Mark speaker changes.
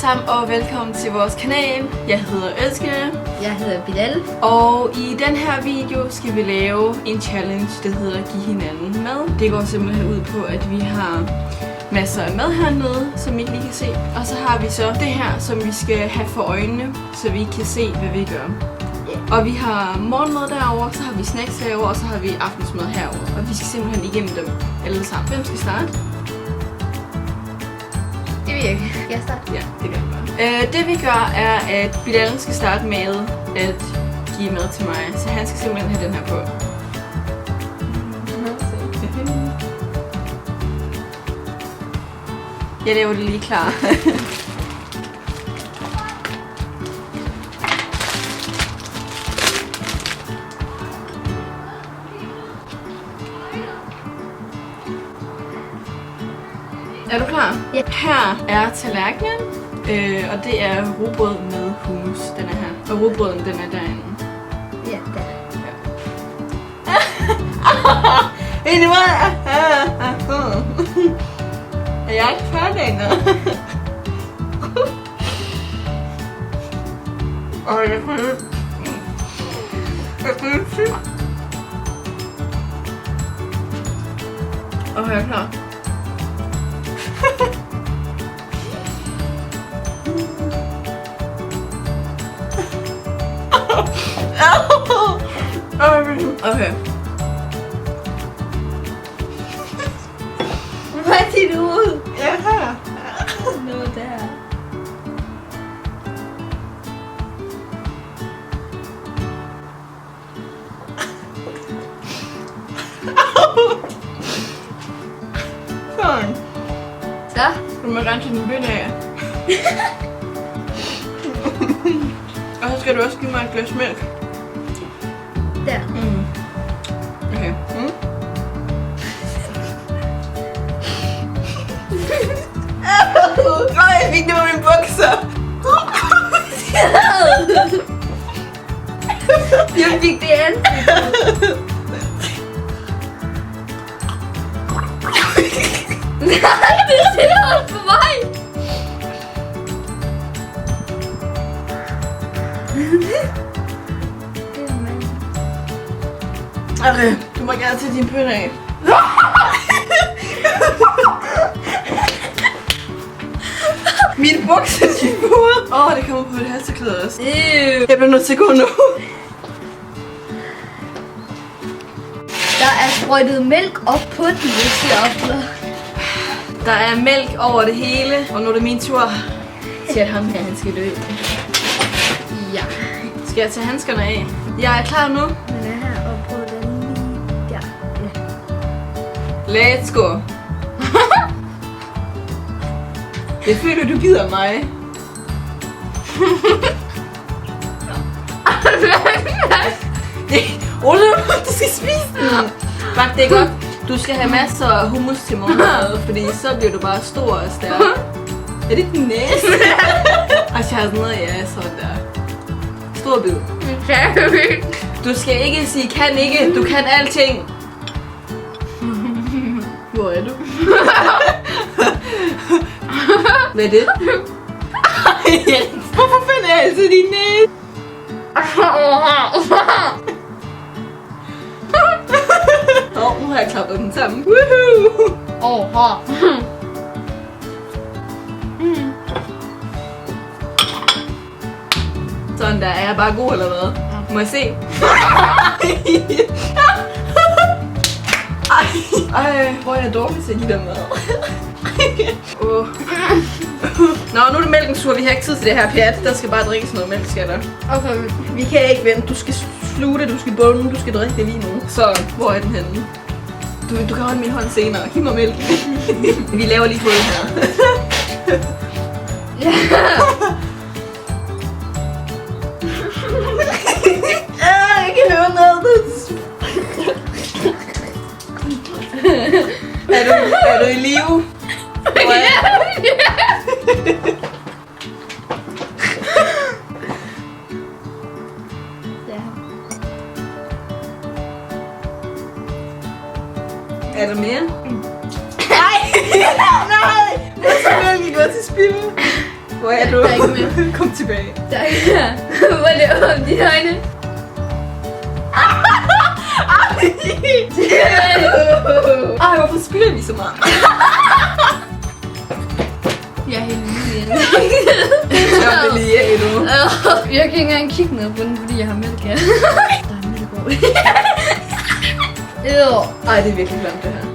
Speaker 1: sammen og velkommen til vores kanal. Jeg hedder Eske.
Speaker 2: Jeg hedder Bilal.
Speaker 1: Og i den her video skal vi lave en challenge, der hedder Giv hinanden mad. Det går simpelthen ud på, at vi har masser af mad hernede, som I ikke lige kan se. Og så har vi så det her, som vi skal have for øjnene, så vi kan se, hvad vi gør. Og vi har morgenmad derovre, så har vi snacks herovre, og så har vi aftensmad herovre. Og vi skal simpelthen igennem dem alle sammen. Hvem skal starte?
Speaker 2: Det vil jeg ikke. Jeg starter.
Speaker 1: Ja, det gør jeg. Det vi gør er, at Bilal skal starte med at give mad til mig. Så han skal simpelthen have den her på. Jeg laver det lige klar. Er du klar?
Speaker 2: Ja.
Speaker 1: Her er tallerkenen, og det er rugbrød med hummus, den er her. Og rugbrøden, den er derinde.
Speaker 2: Ja, der.
Speaker 1: Egentlig var er jeg ikke færdig endnu? Jeg kan ikke se mig. Jeg er klar. Okay.
Speaker 2: Hvad er dit ud?
Speaker 1: Jeg er her.
Speaker 2: Nå, der.
Speaker 1: Sådan.
Speaker 2: Så?
Speaker 1: Du må rense din bøtte af. Og så skal du også give mig et glas mælk.
Speaker 2: Der.
Speaker 1: Okay. Nej, jeg fik det på mine bukser.
Speaker 2: Jeg fik det andet. Nej, det ser ud på mig.
Speaker 1: Okay, du må gerne tage din bøtte af. Mine bukser, de er det kommer på et halseklæde også. Jeg bliver nødt til at gå nu.
Speaker 2: Der er sprøjtet mælk op på den, hvis jeg oplever.
Speaker 1: Der er mælk over det hele, og nu er det min tur til at ham her, han skal dø.
Speaker 2: Ja.
Speaker 1: Skal jeg tage handskerne af? Jeg er klar nu.
Speaker 2: Den er her og på den lige der. Ja.
Speaker 1: Let's go. Jeg føler, du gider mig. Ole, du skal spise den. Bak, det er godt. Du skal have masser af hummus til morgenmad, fordi så bliver du bare stor og stærk. Er det din næse? Og så har sådan noget, ja, sådan der. Stor bid. Du skal ikke sige kan ikke, du kan alting. Hvor er du? Hvad er det? Hvorfor finder jeg altid din næse? Nu har jeg klappet den sammen. Woohoo! Sådan der, er jeg bare god eller hvad? Må jeg se? Ej, hvor er jeg dårlig til at give dem mad. Nå, nu er det mælkens tur. Vi har ikke tid til det her pjat. Der skal bare drikkes noget mælk, skal der.
Speaker 2: Okay.
Speaker 1: Vi kan ikke vente. Du skal sluge det, du skal bunde, du skal drikke det lige nu. Så, hvor er den henne? Du kan holde min hånd senere. Giv mig mælk. Vi laver lige hul her.
Speaker 2: Ja.
Speaker 1: Jeg kan høre noget. Er du i live? Er der mere? Nej! Nej! Hvor skal mælken gå til spilde? Hvor er du?
Speaker 2: Der er ikke mere.
Speaker 1: Kom tilbage.
Speaker 2: Der er ikke mere. Hvor laver om dine øjne?
Speaker 1: Ej, hvorfor spiller vi så meget?
Speaker 2: Jeg er helt lille igen.
Speaker 1: Jeg vil lige af nu.
Speaker 2: Jeg kan ikke engang kigge ned på den, fordi jeg har mælk her. Der er mælk over.
Speaker 1: Ej, det er virkelig klamt det her.